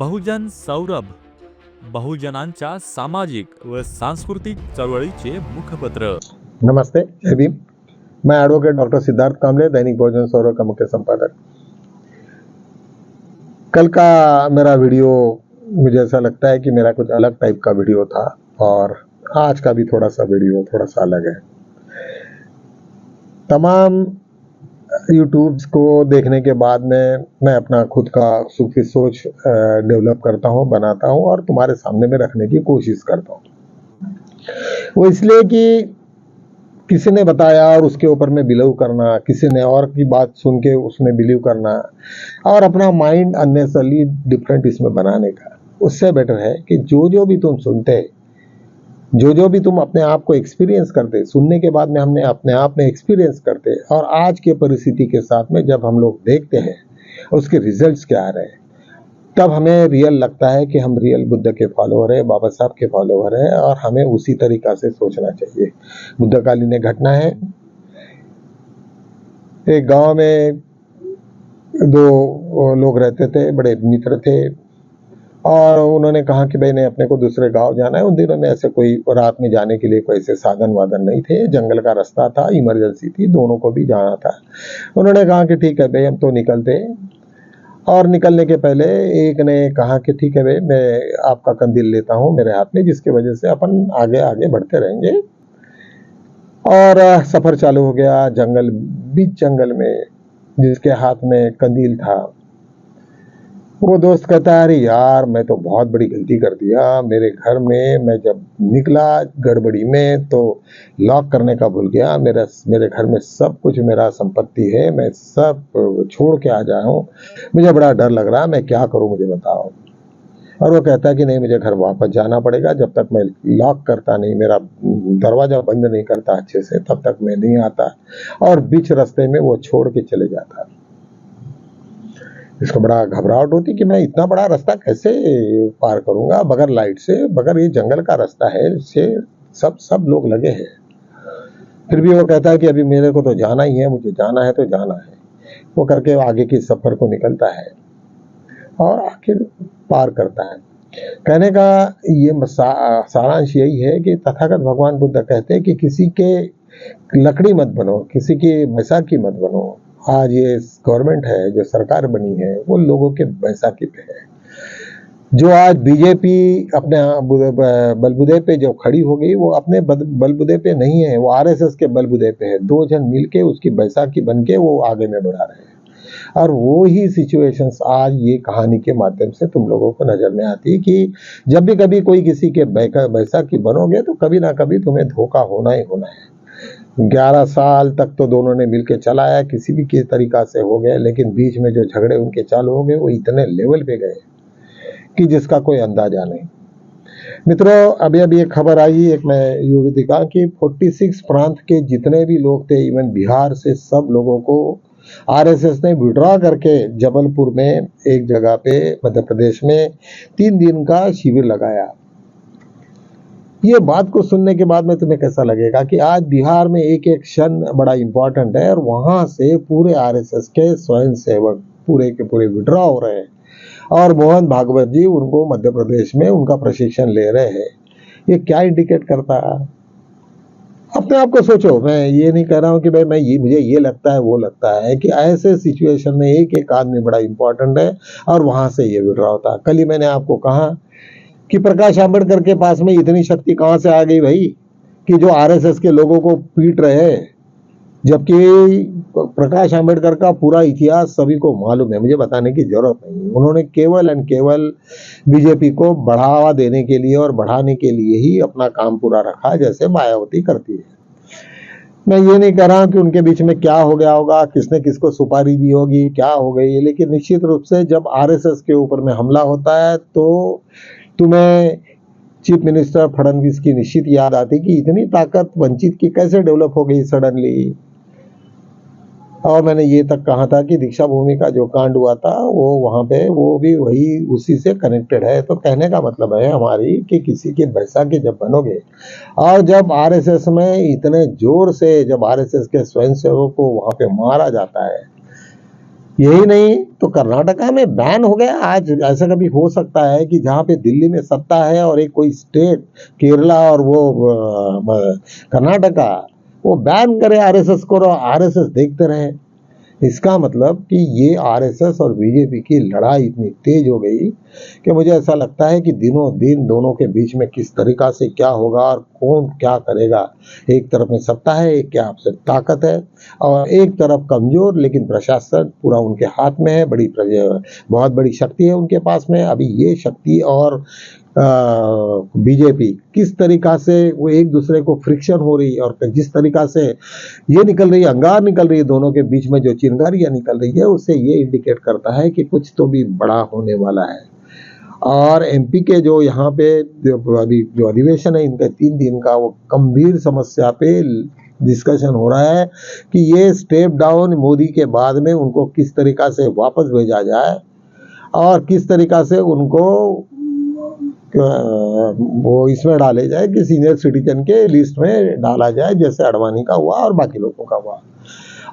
बहुजन सौरभ, बहुजनांच्या सामाजिक व सांस्कृतिक चळवळीचे मुखपत्र। नमस्ते, जय भीम। मैं एडवोकेट डॉक्टर सिद्धार्थ कामले, दैनिक बहुजन सौरभ का मुख्य संपादक। कल का मेरा वीडियो मुझे ऐसा लगता है कि मेरा कुछ अलग टाइप का वीडियो था और आज का भी थोड़ा सा वीडियो थोड़ा सा अलग है। तमाम यूट्यूब्स को देखने के बाद में मैं अपना खुद का सूफी सोच डेवलप करता हूँ, बनाता हूँ और तुम्हारे सामने में रखने की कोशिश करता हूँ। वो इसलिए कि किसी ने बताया और उसके ऊपर में बिलीव करना, किसी ने और की बात सुन के उसमें बिलीव करना और अपना माइंड अननेसेसरली डिफरेंट इसमें बनाने का, उससे बेटर है कि जो भी तुम सुनते, जो भी तुम अपने आप को एक्सपीरियंस करते, सुनने के बाद में हमने अपने आप में एक्सपीरियंस करते और आज के परिस्थिति के साथ में जब हम लोग देखते हैं उसके रिजल्ट्स क्या आ रहे हैं, तब हमें रियल लगता है कि हम रियल बुद्ध के फॉलोअर है, बाबा साहब के फॉलोअर है और हमें उसी तरीका से सोचना चाहिए। बुद्धकालीन एक घटना है। एक गांव में दो लोग रहते थे, बड़े मित्र थे और उन्होंने कहा कि भाई नहीं, अपने को दूसरे गांव जाना है। उन दिनों में ऐसे कोई रात में जाने के लिए कोई ऐसे साधन वाधन नहीं थे, जंगल का रास्ता था, इमरजेंसी थी, दोनों को भी जाना था। उन्होंने कहा कि ठीक है भाई, हम तो निकलते हैं। और निकलने के पहले एक ने कहा कि ठीक है भाई, मैं आपका कंदील लेता हूं मेरे हाथ में, जिसकी वजह से अपन आगे आगे बढ़ते रहेंगे। और सफर चालू हो गया। बीच जंगल में जिसके हाथ में कंदील था, वो दोस्त कहता है, अरे यार मैं तो बहुत बड़ी गलती कर दिया। मेरे घर में मैं जब निकला गड़बड़ी में तो लॉक करने का भूल गया। मेरे घर में सब कुछ मेरा संपत्ति है, मैं सब छोड़ के आ जाया हूँ। मुझे बड़ा डर लग रहा है, मैं क्या करूँ, मुझे बताओ। और वो कहता है कि नहीं, मुझे घर वापस जाना पड़ेगा। जब तक मैं लॉक करता नहीं, मेरा दरवाजा बंद नहीं करता अच्छे से, तब तक मैं नहीं आता। और बीच रास्ते में वो छोड़ के चले जाता। इसको बड़ा घबराहट होती कि मैं इतना बड़ा रास्ता कैसे पार करूंगा बगैर लाइट से, बगैर, ये जंगल का रास्ता है, से सब लोग लगे हैं। फिर भी वो कहता है कि अभी मेरे को तो जाना ही है, मुझे जाना है तो जाना है। वो करके आगे की सफर को निकलता है और आखिर पार करता है। कहने का ये सारांश यही है कि तथागत भगवान बुद्ध कहते हैं कि किसी के लकड़ी मत बनो, किसी की बैसाखी मत बनो। आज ये गवर्नमेंट है, जो सरकार बनी है, वो लोगों के बैसाखी पे है। जो आज बीजेपी अपने बलबूते पे जो खड़ी हो गई, वो अपने बलबूते पे नहीं है, वो आरएसएस के बलबूते पे है। दो जन मिलके उसकी बैसाखी बन के वो आगे में बढ़ा रहे हैं। और वो ही सिचुएशंस आज ये कहानी के माध्यम से तुम लोगों को नजर में आती है कि जब भी कभी कोई किसी के बैसाखी बनोगे तो कभी ना कभी तुम्हें धोखा होना ही होना है। 11 साल तक तो दोनों ने मिलकर चलाया, किसी भी किस तरीका से हो गए, लेकिन बीच में जो झगड़े उनके चालू हो गए वो इतने लेवल पे गए कि जिसका कोई अंदाजा नहीं। मित्रों, अभी एक खबर आई, एक मैं ये दिखा कि 46 प्रांत के जितने भी लोग थे, इवन बिहार से, सब लोगों को आरएसएस ने विड्रॉ करके जबलपुर में एक जगह पे मध्य प्रदेश में 3 दिन का शिविर लगाया। ये बात को सुनने के बाद में तुम्हें कैसा लगेगा कि आज बिहार में एक क्षण बड़ा इंपॉर्टेंट है और वहां से पूरे आरएसएस के स्वयंसेवक पूरे के पूरे विड्रॉ हो रहे हैं और मोहन भागवत जी उनको मध्य प्रदेश में उनका प्रशिक्षण ले रहे हैं। ये क्या इंडिकेट करता है? अपने आप को सोचो। मैं ये नहीं कह रहा हूं कि भाई मुझे ये लगता है वो लगता है, कि ऐसे सिचुएशन में एक आदमी बड़ा इंपॉर्टेंट है और वहां से ये विड्रॉ होता है। कल ही मैंने आपको कहा कि प्रकाश आंबेडकर के पास में इतनी शक्ति कहां से आ गई भाई, कि जो आरएसएस के लोगों को पीट रहे हैं, जबकि प्रकाश आंबेडकर का पूरा इतिहास सभी को मालूम है, मुझे बताने की जरूरत नहीं। उन्होंने केवल एंड केवल बीजेपी को बढ़ावा देने के लिए और बढ़ाने के लिए ही अपना काम पूरा रखा, जैसे मायावती करती है। मैं ये नहीं कह रहा हूं कि उनके बीच में क्या हो गया होगा, किसने किसको सुपारी दी होगी, क्या हो गई, लेकिन निश्चित रूप से जब आरएसएस के ऊपर में हमला होता है तो तुम्हें चीफ मिनिस्टर फडणवीस की निश्चित याद आती कि इतनी ताकत वंचित की कैसे डेवलप हो गई सडनली। और मैंने ये तक कहा था कि दीक्षा भूमि का जो कांड हुआ था वो वहां पे वो भी वही उसी से कनेक्टेड है। तो कहने का मतलब है हमारी कि किसी की बैसाखी जब बनोगे और जब आरएसएस में इतने जोर से जब आरएसएस के स्वयंसेवकों को वहां पे मारा जाता है यही नहीं तो कर्नाटका में बैन हो गया। आज ऐसा कभी हो सकता है कि जहाँ पे दिल्ली में सत्ता है और एक कोई स्टेट केरला और वो कर्नाटका वो बैन करे आरएसएस को, और आरएसएस देखते रहे। इसका मतलब कि ये आरएसएस और बीजेपी की लड़ाई इतनी तेज हो गई कि मुझे ऐसा लगता है कि दिनों दिन दोनों के बीच में किस तरीका से क्या होगा और कौन क्या करेगा। एक तरफ में सत्ता है, एक क्या आपसे ताकत है, और एक तरफ कमजोर लेकिन प्रशासन पूरा उनके हाथ में है, बहुत बड़ी शक्ति है उनके पास में। अभी ये शक्ति और बीजेपी किस तरीका से वो एक दूसरे को फ्रिक्शन हो रही है, और जिस तरीका से ये निकल रही है, अंगार निकल रही है दोनों के बीच में, जो चिंगारियां निकल रही है, उससे ये इंडिकेट करता है कि कुछ तो भी बड़ा होने वाला है। और एमपी के जो यहाँ पे अभी जो अधिवेशन है इनका 3 दिन का, वो गंभीर समस्या पे डिस्कशन हो रहा है कि ये स्टेप डाउन मोदी के बाद में उनको किस तरीका से वापस भेजा जाए और किस तरीका से उनको वो इसमें डाले जाए कि सीनियर सिटीजन के लिस्ट में डाला जाए, जैसे अडवाणी का हुआ और बाकी लोगों का हुआ।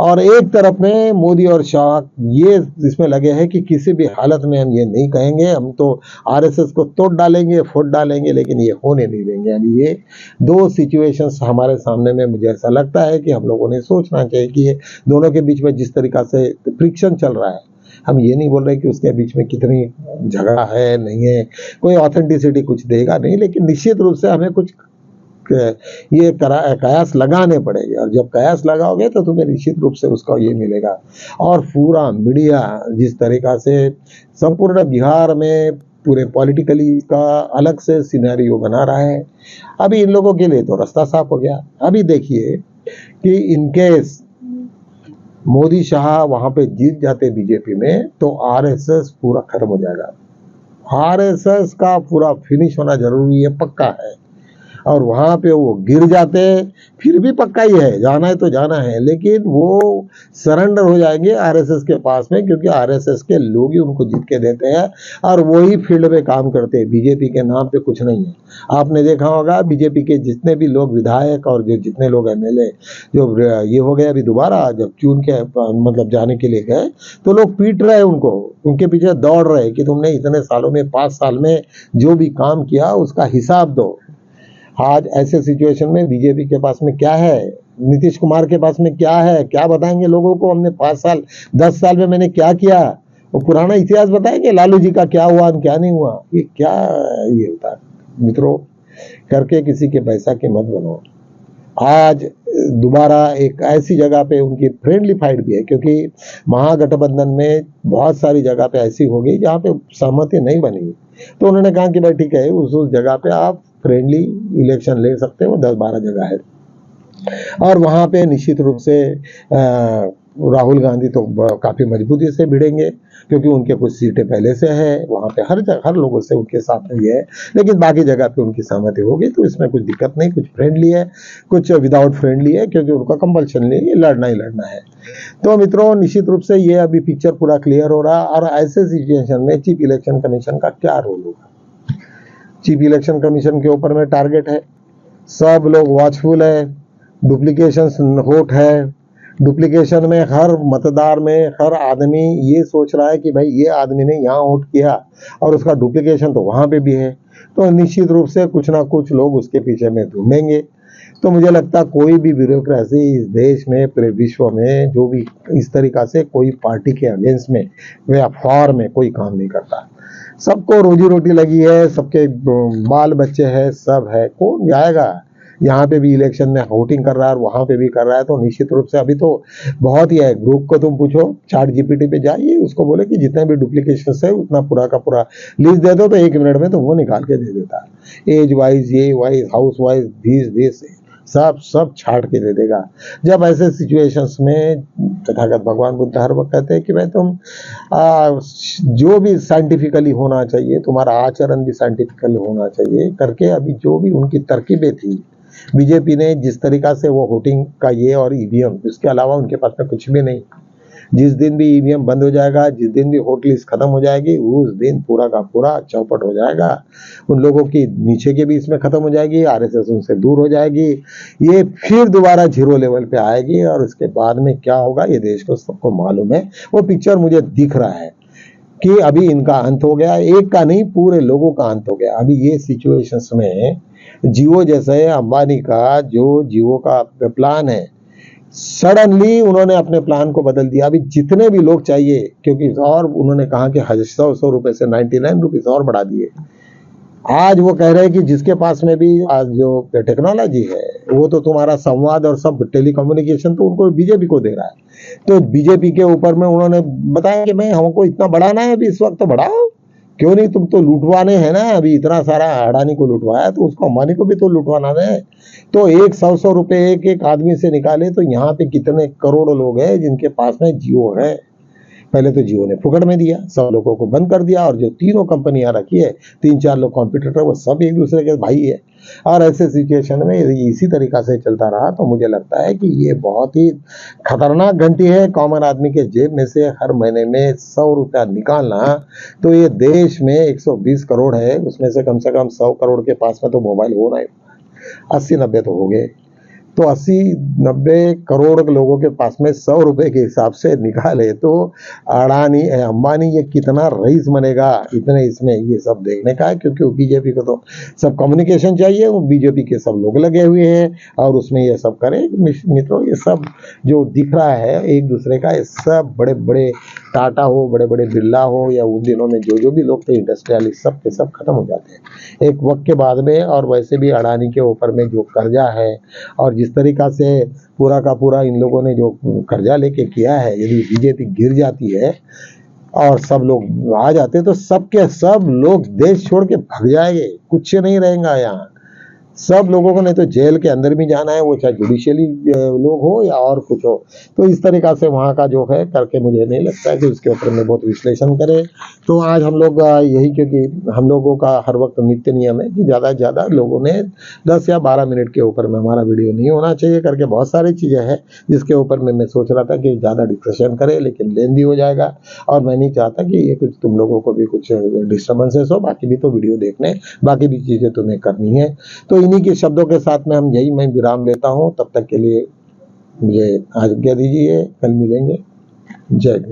और एक तरफ में मोदी और शाह ये इसमें लगे हैं कि किसी भी हालत में हम ये नहीं कहेंगे, हम तो आरएसएस को तोड़ डालेंगे, फोड़ डालेंगे, लेकिन ये होने नहीं देंगे। अभी ये 2 सिचुएशंस हमारे सामने में मुझे ऐसा लगता है कि हम लोगों ने सोचना चाहिए कि ये दोनों के बीच में जिस तरीका से फ्रिक्शन चल रहा है, हम ये नहीं बोल रहे कि उसके बीच में कितनी झगड़ा है नहीं है, कोई ऑथेंटिसिटी कुछ देगा नहीं, लेकिन निश्चित रूप से हमें कुछ ये कयास लगाने पड़ेंगे, और जब कयास लगाओगे तो तुम्हें निश्चित रूप से उसका ये मिलेगा। और पूरा मीडिया जिस तरीका से संपूर्ण बिहार में पूरे पॉलिटिकली का अलग से सिनेरियो बना रहा है, अभी इन लोगों के लिए तो रास्ता साफ हो गया। अभी देखिए कि इनकेस मोदी शाह वहां पे जीत जाते बीजेपी में, तो आरएसएस पूरा खत्म हो जाएगा। आरएसएस का पूरा फिनिश होना जरूरी है, पक्का है। और वहां पे वो गिर जाते फिर भी पक्का ही है, जाना है तो जाना है, लेकिन वो सरेंडर हो जाएंगे आरएसएस के पास में, क्योंकि आरएसएस के लोग ही उनको जीत के देते हैं और वही फील्ड में काम करते हैं। बीजेपी के नाम पे कुछ नहीं है। आपने देखा होगा बीजेपी के जितने भी लोग विधायक और जो जितने लोग एमएलए जो ये हो गए, अभी दोबारा जब चुन के मतलब जाने के लिए गए, तो लोग पीट रहे उनको, उनके पीछे दौड़ रहे कि तुमने इतने सालों में 5 साल में जो भी काम किया उसका हिसाब दो। आज ऐसे सिचुएशन में बीजेपी के पास में क्या है, नीतीश कुमार के पास में क्या है, क्या बताएंगे लोगों को हमने 5 साल 10 साल में मैंने क्या किया? वो पुराना इतिहास बताएंगे लालू जी का क्या हुआ क्या नहीं हुआ? ये क्या ये होता है मित्रों, करके किसी के पैसा के मत बनो। आज दोबारा एक ऐसी जगह पे उनकी फ्रेंडली फाइट भी है, क्योंकि महागठबंधन में बहुत सारी जगह पे ऐसी हो गई जहाँ पे सहमति नहीं बनी, तो उन्होंने कहा कि भाई ठीक है, उस जगह पे आप फ्रेंडली इलेक्शन ले सकते हो, 10-12 जगह है। और वहां पे निश्चित रूप से राहुल गांधी तो काफी मजबूती से भिड़ेंगे, क्योंकि उनके कुछ सीटें पहले से है वहां पे, हर लोगों से उनके साथ में है, लेकिन बाकी जगह पे उनकी सहमति होगी, तो इसमें कुछ दिक्कत नहीं। कुछ फ्रेंडली है, कुछ विदाउट फ्रेंडली है, क्योंकि उनका कंपल्शन नहीं है, लड़ना ही लड़ना है। तो मित्रों, निश्चित रूप से ये अभी पिक्चर पूरा क्लियर हो रहा है। और ऐसे सिचुएशन में चीफ इलेक्शन कमीशन का क्या रोल होगा? चीफ इलेक्शन कमीशन के ऊपर में टारगेट है, सब लोग वॉचफुल है, डुप्लीकेशन होट है। डुप्लीकेशन में हर मतदार में हर आदमी ये सोच रहा है कि भाई ये आदमी ने यहाँ वोट किया और उसका डुप्लीकेशन तो वहां पे भी है, तो निश्चित रूप से कुछ ना कुछ लोग उसके पीछे में ढूंढेंगे। तो मुझे लगता है कोई भी ब्यूरोक्रेसी इस देश में पूरे विश्व में जो भी इस तरीका से कोई पार्टी के अगेंस्ट में या फॉर में कोई काम नहीं करता। सबको रोजी रोटी लगी है, सबके बाल बच्चे हैं, सब है, कौन जाएगा? यहाँ पे भी इलेक्शन में वोटिंग कर रहा है और वहां पे भी कर रहा है, तो निश्चित रूप से अभी तो बहुत ही है। ग्रुप को तुम पूछो, चैट जीपीटी पे जाइए, उसको बोले कि जितने भी डुप्लीकेशन है उतना पूरा का पूरा लिस्ट दे दो, तो 1 मिनट में तुमको निकाल के दे देता है। एज वाइज, ये वाइज, हाउस वाइज, दिस सब छाट के दे देगा। जब ऐसे सिचुएशंस में तथागत भगवान बुद्ध हर वक्त कहते हैं कि भाई तुम जो भी साइंटिफिकली होना चाहिए, तुम्हारा आचरण भी साइंटिफिकली होना चाहिए करके, अभी जो भी उनकी तरकीबें थी बीजेपी ने जिस तरीका से वो वोटिंग का ये और ईवीएम, इसके अलावा उनके पास में कुछ भी नहीं। जिस दिन भी ईवीएम बंद हो जाएगा, जिस दिन भी हॉट लिस्ट खत्म हो जाएगी, उस दिन पूरा का पूरा चौपट हो जाएगा। उन लोगों की नीचे के भी इसमें खत्म हो जाएगी, आरएसएस उनसे दूर हो जाएगी, ये फिर दोबारा जीरो लेवल पे आएगी और उसके बाद में क्या होगा ये देश को सबको मालूम है। वो पिक्चर मुझे दिख रहा है कि अभी इनका अंत हो गया, एक का नहीं पूरे लोगों का अंत हो गया। अभी ये सिचुएशंस में जियो जैसे अंबानी का जो जियो का प्लान है, सडनली उन्होंने अपने प्लान को बदल दिया। अभी जितने भी लोग चाहिए, क्योंकि और उन्होंने कहा कि 100 रुपए से 99 रुपीज और बढ़ा दिए। आज वो कह रहे हैं कि जिसके पास में भी आज जो टेक्नोलॉजी है वो तो तुम्हारा संवाद और सब टेलीकम्युनिकेशन तो उनको बीजेपी को दे रहा है। तो बीजेपी के ऊपर में उन्होंने बताया कि मैं हमको इतना बढ़ाना है, अभी इस वक्त तो बढ़ाओ, क्यों नहीं, तुम तो लुटवाने हैं ना, अभी इतना सारा अडानी को लुटवाया तो उसको अंबानी को भी तो लुटवाना है। तो 100 रुपए एक एक आदमी से निकाले तो यहाँ पे कितने करोड़ लोग हैं जिनके पास में जियो है। पहले तो जियो ने फुकट में दिया, सब लोगों को बंद कर दिया, और जो तीनों कंपनियां रखी है, 3-4 लोग कॉम्पिटिटर, वो सब एक दूसरे के भाई है। और ऐसे सिचुएशन में इसी तरीका से चलता रहा तो मुझे लगता है कि ये बहुत ही खतरनाक घंटी है। कॉमन आदमी के जेब में से हर महीने में 100 रुपया निकालना, तो ये देश में 120 करोड़ है, उसमें से कम 100 करोड़ के पास में तो मोबाइल होना ही, 80-90 तो हो गए। तो 80-90 करोड़ लोगों के पास में 100 रुपए के हिसाब से निकाले तो अडानी अंबानी ये कितना रईस बनेगा, इतने इसमें ये सब देखने का है। क्योंकि बीजेपी को तो सब कम्युनिकेशन चाहिए, वो बीजेपी के सब लोग लगे हुए हैं और उसमें ये सब करे। मित्रों, ये सब जो दिख रहा है एक दूसरे का, ये सब बड़े बड़े टाटा हो, बड़े बड़े बिरला हो, या उन दिनों में जो भी लोग थे इंडस्ट्रियलिस्ट, सब के सब खत्म हो जाते हैं एक वक्त के बाद में। और वैसे भी अडानी के ऊपर में जो कर्जा है और जिस तरीका से पूरा का पूरा इन लोगों ने जो कर्जा लेके किया है, यदि बीजेपी गिर जाती है और सब लोग आ जाते तो सब के सब लोग देश छोड़ के भाग जाएंगे, कुछ नहीं रहेगा यहाँ। सब लोगों को नहीं तो जेल के अंदर भी जाना है, वो चाहे जुडिशियली लोग हो या और कुछ हो। तो इस तरीका से वहाँ का जो है करके मुझे नहीं लगता है कि उसके ऊपर में बहुत विश्लेषण करें। तो आज हम लोग यही, क्योंकि हम लोगों का हर वक्त नित्य नियम है कि ज़्यादा से ज़्यादा लोगों ने 10 या 12 मिनट के ऊपर में हमारा वीडियो नहीं होना चाहिए करके बहुत सारी चीज़ें हैं जिसके ऊपर में मैं सोच रहा था कि ज़्यादा डिस्कशन करें, लेकिन लेंदी हो जाएगा और मैं नहीं चाहता कि ये कुछ तुम लोगों को भी कुछ डिस्टर्बेंसेस हो। बाकी भी तो वीडियो देखने, बाकी भी चीज़ें तुम्हें करनी है। तो इन्हीं के शब्दों के साथ में मैं विराम लेता हूं। तब तक के लिए मुझे आज्ञा दीजिए, कल मिलेंगे। जय हिंद।